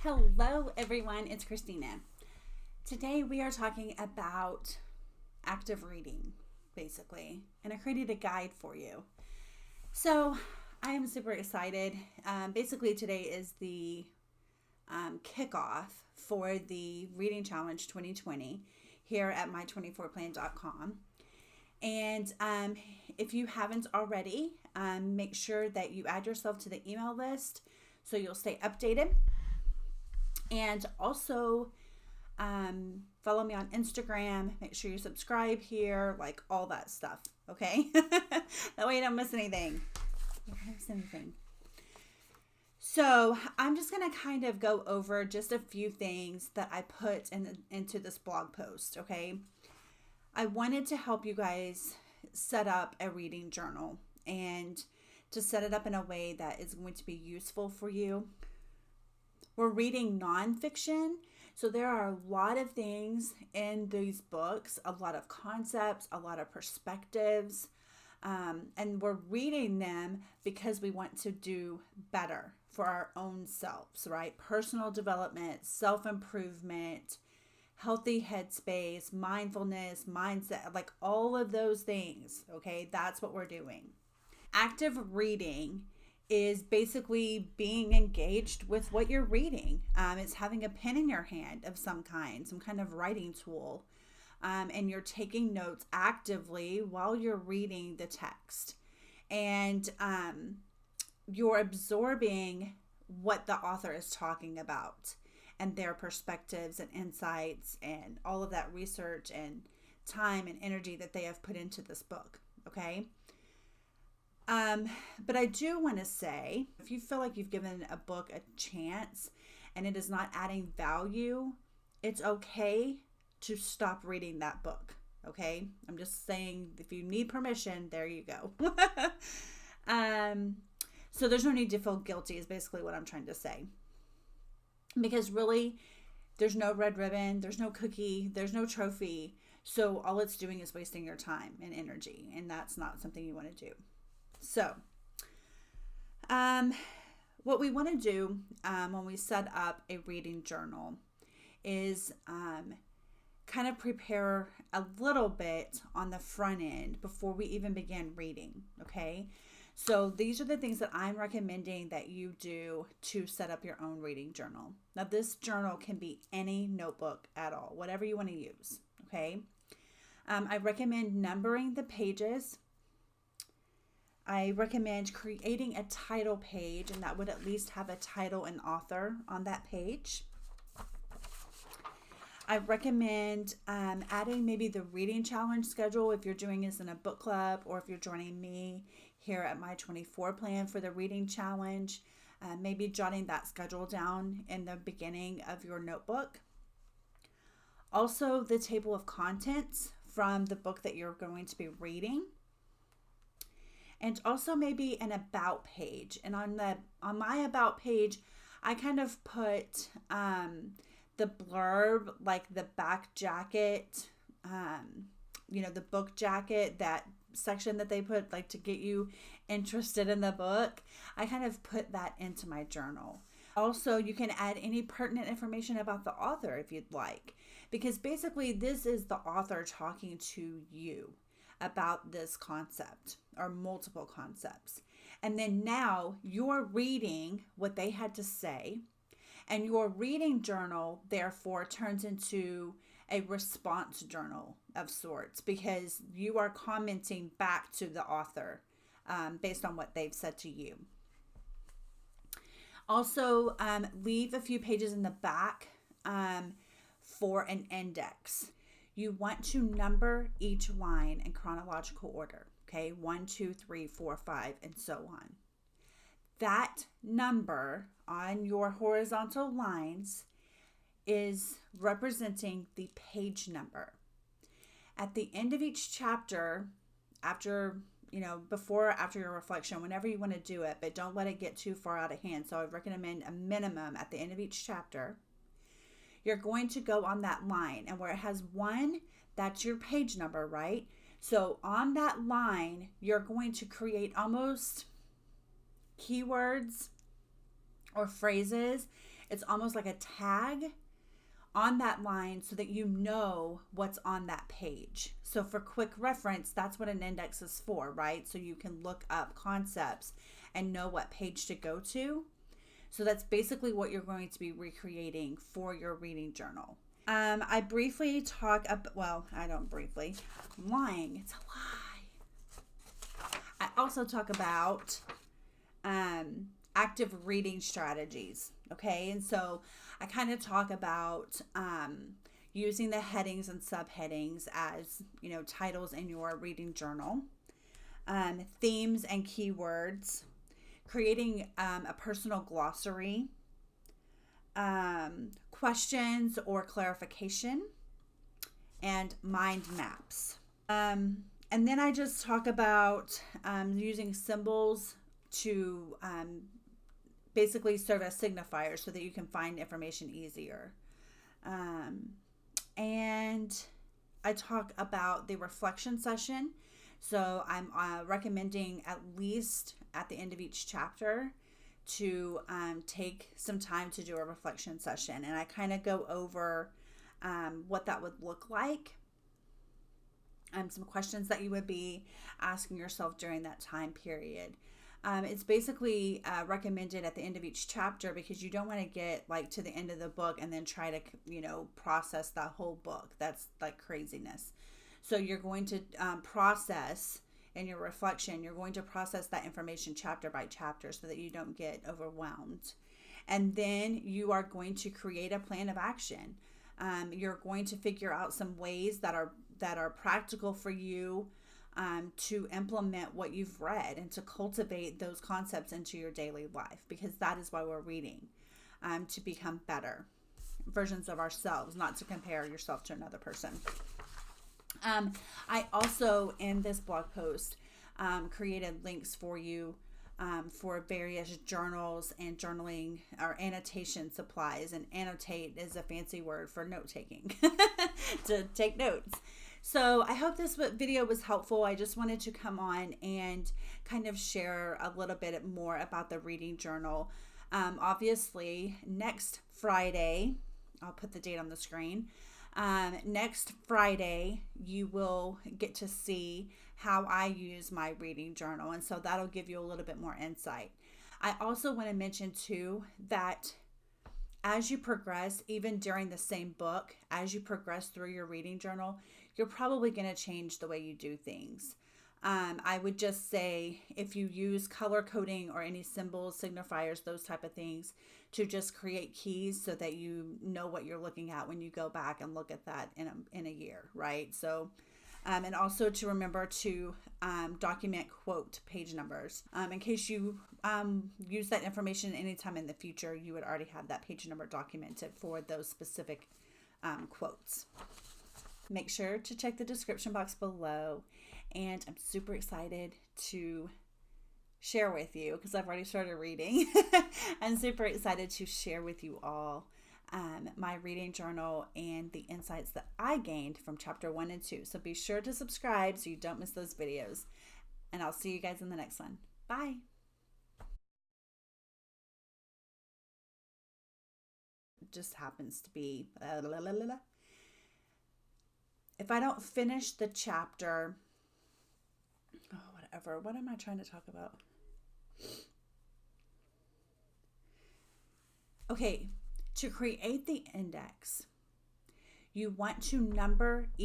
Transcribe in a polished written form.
Hello everyone, it's Christina. Today we are talking about active reading, basically, and I created a guide for you. So I am super excited. Basically today is the kickoff for the Reading Challenge 2020 here at my24plan.com. And if you haven't already, make sure that you add yourself to the email list so you'll stay updated. And also follow me on Instagram. Make sure you subscribe here, like all that stuff. Okay? That way you don't miss anything. You don't miss anything. So I'm just going to kind of go over just a few things that I put into this blog post. Okay? I wanted to help you guys set up a reading journal and to set it up in a way that is going to be useful for you. We're reading nonfiction, so there are a lot of things in these books, a lot of concepts, a lot of perspectives, and we're reading them because we want to do better for our own selves, right? Personal development, self-improvement, healthy headspace, mindfulness, mindset, like all of those things, okay? That's what we're doing. Active reading is basically being engaged with what you're reading. It's having a pen in your hand of some kind of writing tool, and you're taking notes actively while you're reading the text. And you're absorbing what the author is talking about and their perspectives and insights and all of that research and time and energy that they have put into this book, okay? But I do want to say, if you feel like you've given a book a chance and it is not adding value, it's okay to stop reading that book. Okay. I'm just saying, if you need permission, there you go. So there's no need to feel guilty is basically what I'm trying to say. Because really, there's no red ribbon, there's no cookie, there's no trophy. So all it's doing is wasting your time and energy. And that's not something you want to do. So, what we want to do when we set up a reading journal is kind of prepare a little bit on the front end before we even begin reading, okay? So these are the things that I'm recommending that you do to set up your own reading journal. Now, this journal can be any notebook at all, whatever you want to use, okay? I recommend numbering the pages. I recommend creating a title page, and that would at least have a title and author on that page. I recommend adding maybe the reading challenge schedule if you're doing this in a book club or if you're joining me here at My 24 Plan for the reading challenge. Maybe jotting that schedule down in the beginning of your notebook. Also, the table of contents from the book that you're going to be reading. And also maybe an about page. And on my about page, I kind of put the blurb, like the back jacket, the book jacket, that section that they put like to get you interested in the book. I kind of put that into my journal. Also, you can add any pertinent information about the author if you'd like, because basically this is the author talking to you about this concept or multiple concepts. And then now you're reading what they had to say, and your reading journal therefore turns into a response journal of sorts, because you are commenting back to the author based on what they've said to you. Also, leave a few pages in the back for an index. You want to number each line in chronological order, okay? 1, 2, 3, 4, 5, and so on. That number on your horizontal lines is representing the page number. At the end of each chapter, after your reflection, whenever you want to do it, but don't let it get too far out of hand. So I recommend a minimum at the end of each chapter. You're going to go on that line, and where it has 1, that's your page number, right? So on that line, you're going to create almost keywords or phrases It's almost like a tag on that line so that you know what's on that page. So for quick reference, that's what an index is for, right? So you can look up concepts and know what page to go to. So that's basically what you're going to be recreating for your reading journal. I briefly talk about, well, I don't briefly, I'm lying, it's a lie. I also talk about active reading strategies, okay? And so I kind of talk about using the headings and subheadings as, titles in your reading journal, themes and keywords, creating a personal glossary, questions or clarification, and mind maps. And then I just talk about using symbols to basically serve as signifiers so that you can find information easier. And I talk about the reflection session. So I'm recommending at least at the end of each chapter to take some time to do a reflection session. And I kind of go over what that would look like. Some questions that you would be asking yourself during that time period. It's basically recommended at the end of each chapter because you don't want to get like to the end of the book and then try to, process that whole book. That's like craziness. So you're going to process in your reflection, you're going to process that information chapter by chapter so that you don't get overwhelmed. And then you are going to create a plan of action. You're going to figure out some ways that are practical for you to implement what you've read and to cultivate those concepts into your daily life, because that is why we're reading, to become better versions of ourselves, not to compare yourself to another person. I also, in this blog post, created links for you for various journals and journaling or annotation supplies. And annotate is a fancy word for note taking, to take notes. So I hope this video was helpful. I just wanted to come on and kind of share a little bit more about the reading journal. Obviously, next Friday, I'll put the date on the screen. Next Friday, you will get to see how I use my reading journal. And so that'll give you a little bit more insight. I also want to mention too that as you progress, even during the same book, as you progress through your reading journal, you're probably going to change the way you do things. I would just say if you use color coding or any symbols, signifiers, those type of things, to just create keys so that you know what you're looking at when you go back and look at that in a year, right? So, and also to remember to document quote page numbers. In case you use that information anytime in the future, you would already have that page number documented for those specific quotes. Make sure to check the description box below. And I'm super excited to share with you because I've already started reading. I'm super excited to share with you all my reading journal and the insights that I gained from chapter 1 and 2. So be sure to subscribe so you don't miss those videos. And I'll see you guys in the next one. Bye. It just happens to be if I don't finish the chapter, whatever. What am I trying to talk about? Okay, to create the index, you want to number each